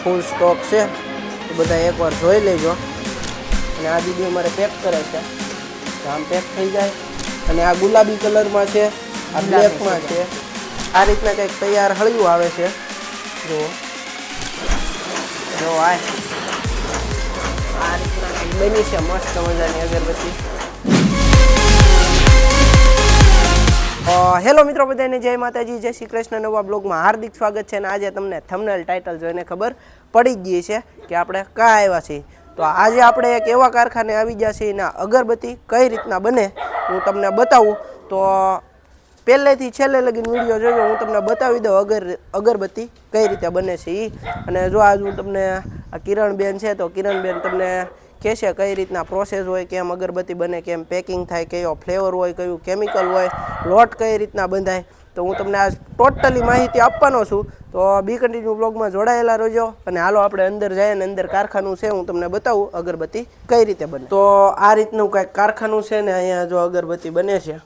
ફૂલ stock છે તો બધા એકવાર જોઈ લેજો. અને આ દીદી અમારે પેક કરે છે, આમ પેક થઈ જાય. અને આ ગુલાબી કલરમાં છે, આ બ્લેકમાં છે. આ રીતના કંઈક તૈયાર હળિયું આવે છે. જુઓ જો આ રીતના કંઈક બની છે મસ્ત મજાની અગરબત્તી. હેલો મિત્રો, બધાને જય માતાજી, જય શ્રી કૃષ્ણ. નવા બ્લોગમાં હાર્દિક સ્વાગત છે. અને આજે તમને થંબનેલ ટાઇટલ જોઈને ખબર પડી જ ગઈ છે કે આપણે ક્યાં આવ્યા છીએ. તો આજે આપણે એક એવા કારખાને આવી ગયા છીએ ને અગરબત્તી કઈ રીતના બને હું તમને બતાવું. તો પહેલેથી છેલ્લે લગીને વિડીયો જોજો, હું તમને બતાવી દઉં અગરબત્તી કઈ રીતે બને છે એ. અને જો આજ હું તમને આ કિરણબેન છે તો કિરણબેન તમને કહેશે કઈ રીતના પ્રોસેસ હોય, કેમ અગરબત્તી બને, કેમ પેકિંગ થાય, કયો ફ્લેવર હોય, કયું કેમિકલ હોય, લોટ કઈ રીતના બંધાય. તો હું તમને આજ ટોટલી માહિતી આપવાનો છું. તો બી કન્ટિન્યુ બ્લોગમાં જોડાયેલા રહેજો. અને હાલો આપણે અંદર જઈએ ને અંદર કારખાનું છે, હું તમને બતાવું અગરબત્તી કઈ રીતે બને. તો આ રીતનું કંઈક કારખાનું છે ને અહીંયા જો અગરબત્તી બને છે.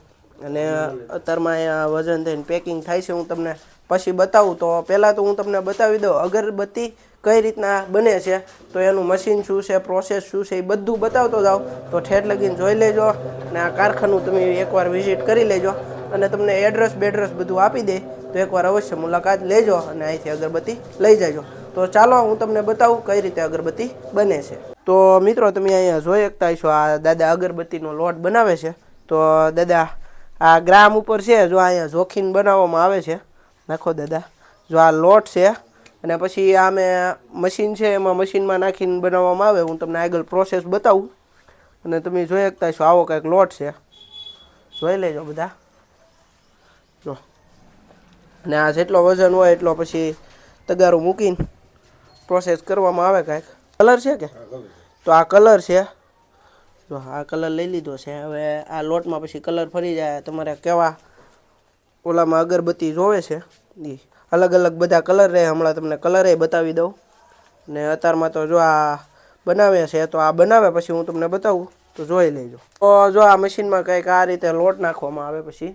અને અત્યારમાં અહીંયા વજન થઈને પેકિંગ થાય છે, હું તમને પછી બતાવું. તો પહેલાં તો હું તમને બતાવી દઉં અગરબત્તી કઈ રીતના બને છે. તો એનું મશીન શું છે, પ્રોસેસ શું છે, એ બધું બતાવતો જાઓ. તો ઠેઠ લગીને જોઈ લેજો. અને આ કારખાનું તમે એકવાર વિઝિટ કરી લેજો. અને તમને એડ્રેસ બેડ્રેસ બધું આપી દે તો એકવાર અવશ્ય મુલાકાત લેજો અને અહીંથી અગરબત્તી લઈ જાજો. તો ચાલો હું તમને બતાવું કઈ રીતે અગરબત્તી બને છે. તો મિત્રો તમે અહીંયા જોઈ શકતા છો આ દાદા અગરબત્તીનો લોટ બનાવે છે. તો દાદા આ ગ્રામ ઉપર છે, જો અહીંયા જોખીને બનાવવામાં આવે છે. નાખો દાદા, જો આ લોટ છે. અને પછી આ મેં મશીન છે, એમાં મશીનમાં નાખીને બનાવવામાં આવે. હું તમને આગળ પ્રોસેસ બતાવું. અને તમે જોઈ શકતા છો આવો કંઈક લોટ છે, જોઈ લેજો બધા. જો અને આ જેટલો વજન હોય એટલો પછી તગારું મૂકીને પ્રોસેસ કરવામાં આવે. કાંઈક કલર છે કે તો આ કલર છે. જો આ કલર લઈ લીધો છે. હવે આ લોટમાં પછી કલર ફરી જાય. તમારે કેવા ઓલામાં અગરબત્તી જોવે છે એ અલગ અલગ બધા કલર રહે. હમણાં તમને કલરે બતાવી દઉં. ને અત્યારમાં તો જો આ બનાવે છે, તો આ બનાવે પછી હું તમને બતાવું તો જોઈ લેજો. તો જો આ મશીનમાં કંઈક આ રીતે લોટ નાખવામાં આવે પછી.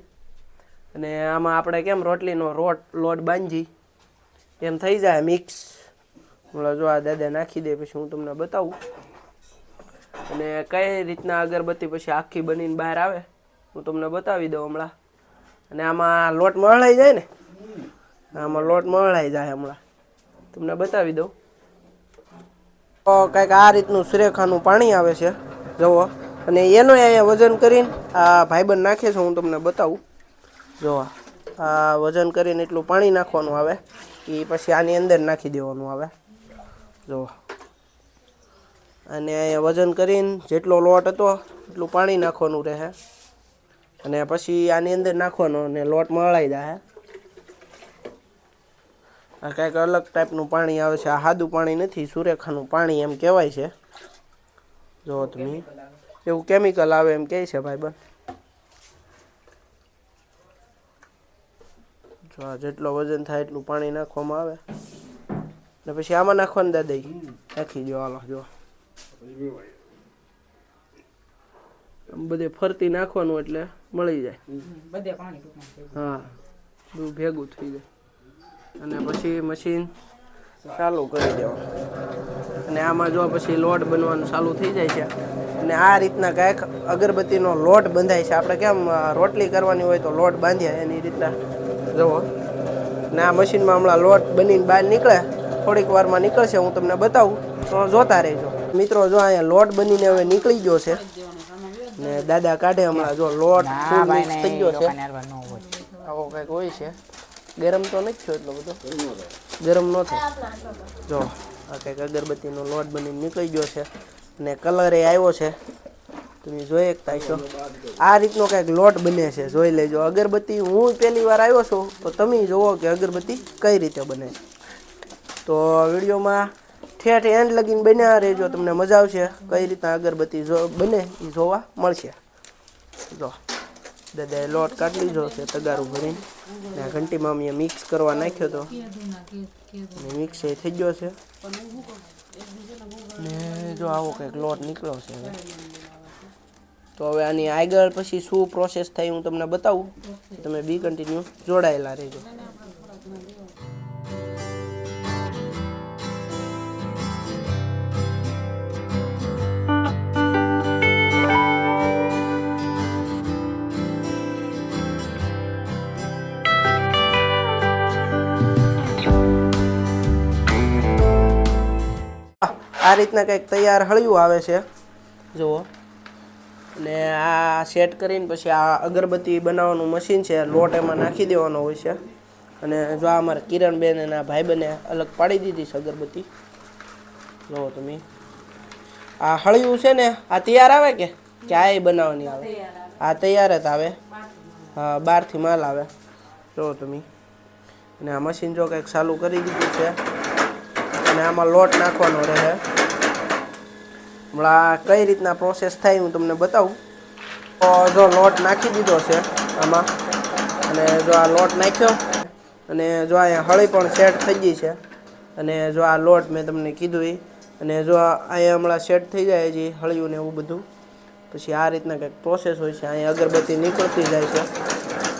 અને આમાં આપણે કેમ રોટલીનો લોટ બાંધી એમ થઈ જાય મિક્સ. હમણાં જો આ દાદા નાખી દે પછી હું તમને બતાવું. અને કઈ રીતના અગરબત્તી પછી આખી બનીને બહાર આવે હું તમને બતાવી દઉં હમણાં. અને આમાં લોટ મળાઈ જાય ને, આમાં લોટ મળાઈ જાય હમણાં તમને બતાવી દઉં. તો કંઈક આ રીતનું સુરેખાનું પાણી આવે છે જુઓ. અને એનો અહીંયા વજન કરીને આ ભાઈબંધ નાખે છે, હું તમને બતાવું. જો આ વજન કરીને એટલું પાણી નાખવાનું આવે એ પછી આની અંદર નાખી દેવાનું આવે. જો અને અહીંયા વજન કરીને જેટલો લોટ હતો એટલું પાણી નાખવાનું રહે. અને પછી આની અંદર નાખવાનો અને લોટ મળાઈ જાય. આ કંઈક અલગ ટાઈપનું પાણી આવે છે. આ સાદું પાણી નથી, સુરેખાનું પાણી એમ કહેવાય છે. જો તમે એવું કેમિકલ આવે એમ કહે છે ભાઈબંધ. જો આ જેટલો વજન થાય એટલું પાણી નાખવામાં આવે. ને પછી આમાં નાખવાનું દાદા નાખી દો. હાલો જો બધે ફરતી નાખવાનું એટલે મળી જાય. હા બધું ભેગું થઈ જાય. અને પછી મશીન ચાલુ કરી દેવાનું. અને આમાં જો પછી લોટ બનવાનું ચાલુ થઈ જાય છે. અને આ રીતના કાંઈક અગરબત્તીનો લોટ બંધાય છે. આપણે કેમ રોટલી કરવાની હોય તો લોટ બાંધ્યા એની રીતના જુઓ. ને આ મશીનમાં હમણાં લોટ બનીને બહાર નીકળે, થોડીક વારમાં નીકળશે, હું તમને બતાવું તો જોતા રહેજો. મિત્રો જો અહીંયા લોટ બનીને હવે નીકળી ગયો છે. ને દાદા કાઢે હમણાં. જો લોટ ફૂલ મિક્સ થઈ ગયો છે. આવો કંઈક હોય છે. ગરમ તો નથી થયો એટલો બધો, ગરમ ન થાય. જો આ કંઈક અગરબત્તીનો લોટ બનીને નીકળી ગયો છે. અને કલર એ આવ્યો છે, તમે જોઈ શકતા છો. આ રીતનો કંઈક લોટ બને છે, જોઈ લેજો. અગરબત્તી હું પહેલી વાર આવ્યો છું તો તમે જુઓ કે અગરબત્તી કઈ રીતે બને છે. તો વિડીયોમાં ઠેઠ એન્ડ લગીને બન્યા રહેજો, તમને મજા આવશે. કઈ રીતના અગરબત્તી બને એ જોવા મળશે. જો દાદાએ લોટ કાઢી લીધો છે તગારું ભરીને. ને ઘંટીમાં મેં મિક્સ કરવા નાખ્યો હતો, મિક્સ એ થઈ ગયો છે. ને જો આવો કંઈક લોટ નીકળ્યો છે હવે. તો હવે આની આગળ પછી શું પ્રોસેસ થાય હું તમને બતાવું. તમે બી કન્ટિન્યુ જોડાયેલા રહેજો. આ રીતના કંઈક તૈયાર હળિયું આવે છે જુઓ. અને આ સેટ કરીને પછી આ અગરબત્તી બનાવવાનું મશીન છે, લોટ એમાં નાખી દેવાનો હોય છે. અને જો આ અમારા કિરણબેન અને આ ભાઈબંધે અલગ પાડી દીધી છે અગરબત્તી. જુઓ તમે આ હળિયું છે ને આ તૈયાર આવે કે આ બનાવવાની આવે? આ તૈયાર જ આવે. હા, બહારથી માલ આવે. જુઓ તમે. અને આ મશીન જો કંઈક ચાલુ કરી દીધું છે અને આમાં લોટ નાખવાનો રહે. હમણાં કઈ રીતના પ્રોસેસ થાય હું તમને બતાવું. તો જો લોટ નાખી દીધો છે આમાં અને જો આ લોટ નાખ્યો અને જો અહીંયા હળી પણ સેટ થઈ ગઈ છે. અને જો આ લોટ મેં તમને કીધું એ અને જો અહીંયા હમણાં સેટ થઈ જાય છે હળિયું ને એવું બધું, પછી આ રીતના કંઈક પ્રોસેસ હોય છે. અહીંયા અગરબત્તી નીકળતી જાય છે.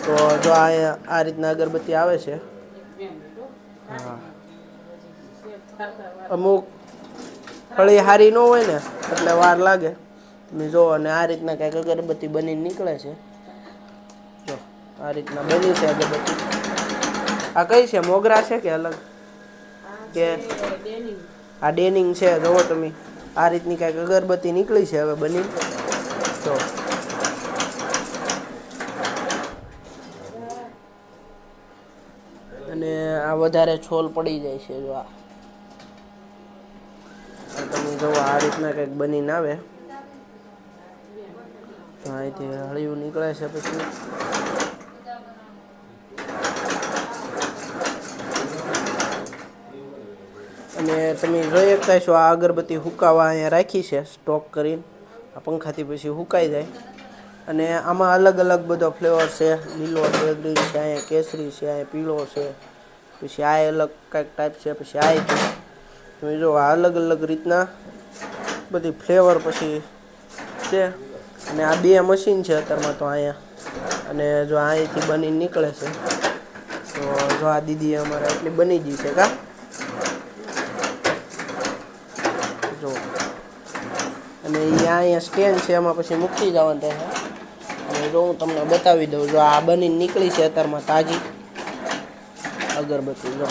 તો જો અહીંયા આ રીતના અગરબત્તી આવે છે. હા, અમુક હળી હારી ન હોય ને એટલે વાર લાગે. તમે જો અને આ રીતના કંઈક અગરબત્તી બની નીકળે છે. જો આ રીતના બની છે અગરબત્તી. આ કઈ છે, મોગરા છે કે અલગ કે આ ડેનિંગ છે? જોવો તમે આ રીતની કંઈક અગરબત્તી નીકળી છે હવે બની. તો અને આ વધારે છોલ પડી જાય છે. જો આ તમે જો આ રીતના કંઈક બનીને આવે. અહીંથી હળિયું નીકળે છે પછી અને તમે જોઈ શકતા છો આ અગરબત્તી હુકાવા અહીંયા રાખી છે સ્ટોક કરીને. આ પંખાથી પછી હુકાઈ જાય. અને આમાં અલગ અલગ બધો ફ્લેવર છે. લીલો છે, ગ્રીન છે, અહીંયા કેસરી છે, અહીંયા પીળો છે, પછી આ અલગ કંઈક ટાઈપ છે, પછી આ તમે જો આ અલગ અલગ રીતના બધી ફ્લેવર પછી છે. અને આ બે મશીન છે અત્યારમાં તો અહીંયા. અને જો અહીંથી બની નીકળે છે. તો જો આ દીદી અમારે એટલી બની ગઈ છે કા. જો અને અહીંયા સ્ટેન્ડ છે એમાં પછી મૂકી જવાનું થાય. અને જો હું તમને બતાવી દઉં. જો આ બની નીકળી છે અત્યારમાં તાજી અગરબત્તી. જો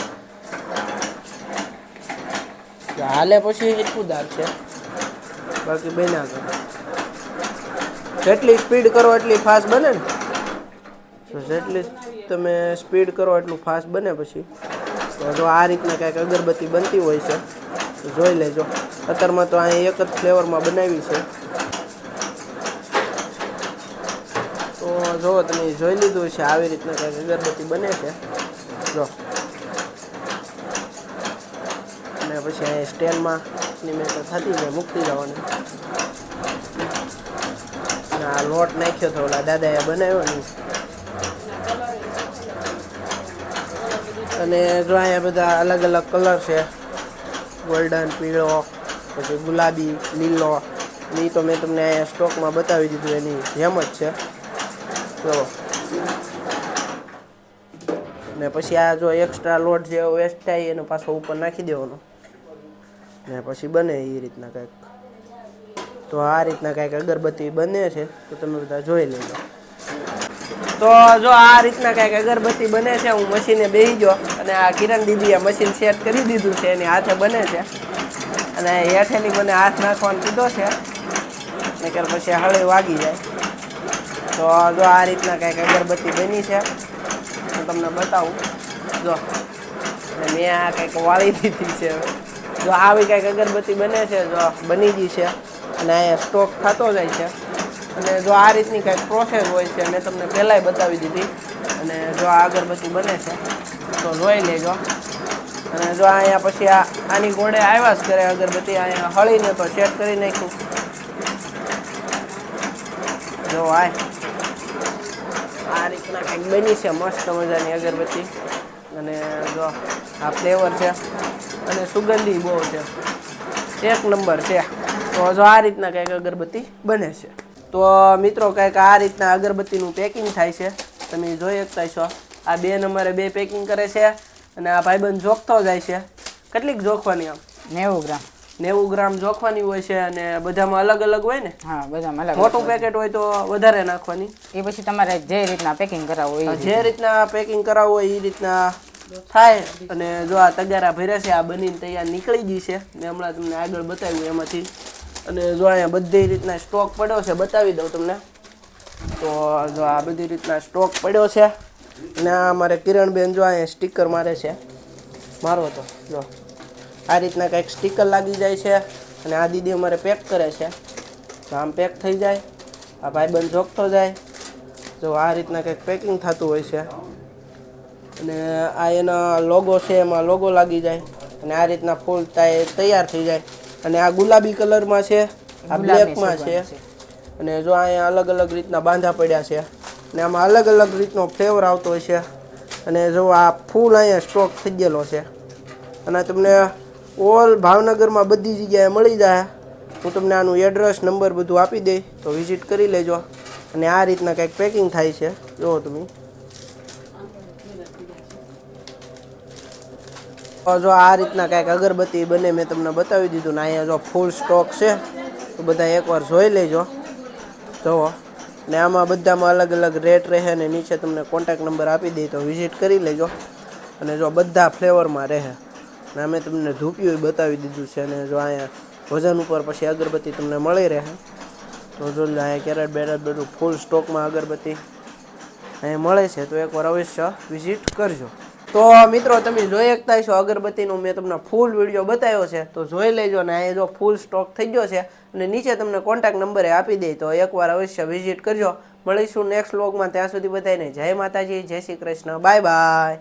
હાલે પછી એટલું દાર છે, બાકી બન્યા કરે. જેટલી સ્પીડ કરો એટલી ફાસ્ટ બને ને. જેટલી તમે સ્પીડ કરો એટલું ફાસ્ટ બને. પછી તો જો આ રીતના કંઈક અગરબત્તી બનતી હોય છે તો જોઈ લેજો. અત્યારમાં તો અહીં એક જ ફ્લેવરમાં બનાવી છે. તો જો તમે જોઈ લીધું છે આવી રીતના કંઈક અગરબત્તી બને છે. જો અને પછી અહીં સ્ટેન્ડમાં મેં તો થતી જાય મૂકતી જવાની. આ લોટ નાખ્યો તો ઓલા દાદાએ બનાવ્યો ને. અને જો અહીંયા બધા અલગ અલગ કલર છે. ગોલ્ડન, પીળો, પછી ગુલાબી, લીલો. એ તો મેં તમને અહીંયા સ્ટોકમાં બતાવી દીધું એની જેમ જ છે. જો ને પછી આ જો એક્સ્ટ્રા લોટ જે વેસ્ટ થાય એનો પાછો ઉપર નાખી દેવાનો ને પછી બને એ રીતના કંઈક. તો આ રીતના કંઈક અગરબત્તી બને છે તો તમે બધા જોઈ લેજો. તો જો આ રીતના કંઈક અગરબત્તી બને છે. હું મશીને બેસી ગયો અને આ કિરણ દીદીએ મશીન સેટ કરી દીધું છે. એની હાથે બને છે અને હેઠેલી મને હાથ નાખવાનું કીધો છે નહીંતર પછી હળી વાગી જાય. તો જો આ રીતના કંઈક અગરબત્તી બની છે હું તમને બતાવું. જો મેં આ કંઈક વાળી દીધી છે. જો આવી કંઈક અગરબત્તી બને છે. જો બની ગઈ છે અને અહીંયા સ્ટોક થતો જાય છે. અને જો આ રીતની કંઈક પ્રોસેસ હોય છે મેં તમને પહેલાંય બતાવી દીધી. અને જો આ અગરબત્તી બને છે તો જોઈ લેજો. અને જો અહીંયા પછી આની ગોળે આવ્યા જ કરે અગરબત્તી. અહીંયા હળીને તો સેટ કરી નાખ્યું. જો આ રીતના કંઈક બની છે મસ્ત મજાની અગરબત્તી. અને જો આ ફ્લેવર છે અને સુગંધી બહુ છે, એક નંબર છે. તો જો આ રીતના કંઈક અગરબત્તી બને છે. તો મિત્રો કંઈક આ રીતના અગરબત્તીનું પેકિંગ થાય છે. તમે જોઈ શકતા છો. આ 2 નંબરે 2 પેકિંગ કરે છે અને આ ભાઈબંધ જોખતો જાય છે. કેટલીક જોખવાની આમ? 90 ગ્રામ. 90 ગ્રામ જોખવાની હોય છે અને બધામાં અલગ અલગ હોય ને? હા, બધામાં અલગ. મોટું પેકેટ હોય તો વધારે નાખવાની. એ પછી તમારે જે રીતના પેકિંગ કરાવવું હોય જે રીતના પેકિંગ કરાવવું હોય એ રીતના થાય. અને જો આ તગારા ભર્યા છે, આ બનીને તૈયાર નીકળી ગઈ છે ને હમણાં તમને આગળ બતાવ્યું એમાંથી. અને જો અહીંયા બધી રીતના સ્ટોક પડ્યો છે, બતાવી દઉં તમને. તો જો આ બધી રીતના સ્ટોક પડ્યો છે. અને આ અમારે કિરણબેન જો અહીંયા સ્ટીકર મારે છે, મારો તો જો આ રીતના કંઈક સ્ટીકર લાગી જાય છે. અને આ દીદી અમારે પેક કરે છે, તો આમ પેક થઈ જાય. આ ભાઈબંધ જોગતો જાય, જો આ રીતના કંઈક પેકિંગ થતું હોય છે. અને આ એના લોગો છે, એમાં લોગો લાગી જાય. અને આ રીતના ફૂલ તૈયાર થઈ જાય. અને આ ગુલાબી કલરમાં છે, આ બ્લેકમાં છે. અને જો અહીંયા અલગ અલગ રીતના બાંધા પડ્યા છે. અને આમાં અલગ અલગ રીતનો ફ્લેવર આવતો હોય છે. અને જો આ ફૂલ અહીંયા સ્ટોક થઈ ગયેલો છે. અને તમને ઓલ ભાવનગરમાં બધી જગ્યાએ મળી જાય. હું તમને આનું એડ્રેસ નંબર બધું આપી દઈ, તો વિઝિટ કરી લેજો. અને આ રીતના કંઈક પેકિંગ થાય છે, જુઓ તમે. જો આ રીતના કંઈક અગરબત્તી બને મેં તમને બતાવી દીધું. ને અહીંયા જો ફૂલ સ્ટોક છે, તો બધા એકવાર જોઈ લેજો, જુઓ. ને આમાં બધામાં અલગ અલગ રેટ રહે. ને નીચે તમને કોન્ટેક્ટ નંબર આપી દઈ, તો વિઝિટ કરી લેજો. અને જો બધા ફ્લેવરમાં રહે. ને અમે તમને ધૂપિયું બતાવી દીધું છે. અને જો અહીંયા વજન ઉપર પછી અગરબત્તી તમને મળી રહે. તો જો અહીંયા કેરેટ બેરેટ બધું ફૂલ સ્ટોકમાં અગરબત્તી અહીંયા મળે છે, તો એકવાર અવશ્ય વિઝિટ કરજો. તો મિત્રો તમે જોઈ શકતા છો અગરબત્તીનો મેં તમને ફૂલ વિડીયો બતાવ્યો છે, તો જોઈ લેજો. અને અહીંયા જો ફૂલ સ્ટોક થઈ ગયો છે. અને નીચે તમને કોન્ટેક્ટ નંબરે આપી દે, તો એકવાર અવશ્ય વિઝિટ કરજો. મળીશું નેક્સ્ટ વ્લોગમાં. ત્યાં સુધી બધાને જય માતાજી, જય શ્રી કૃષ્ણ, બાય બાય.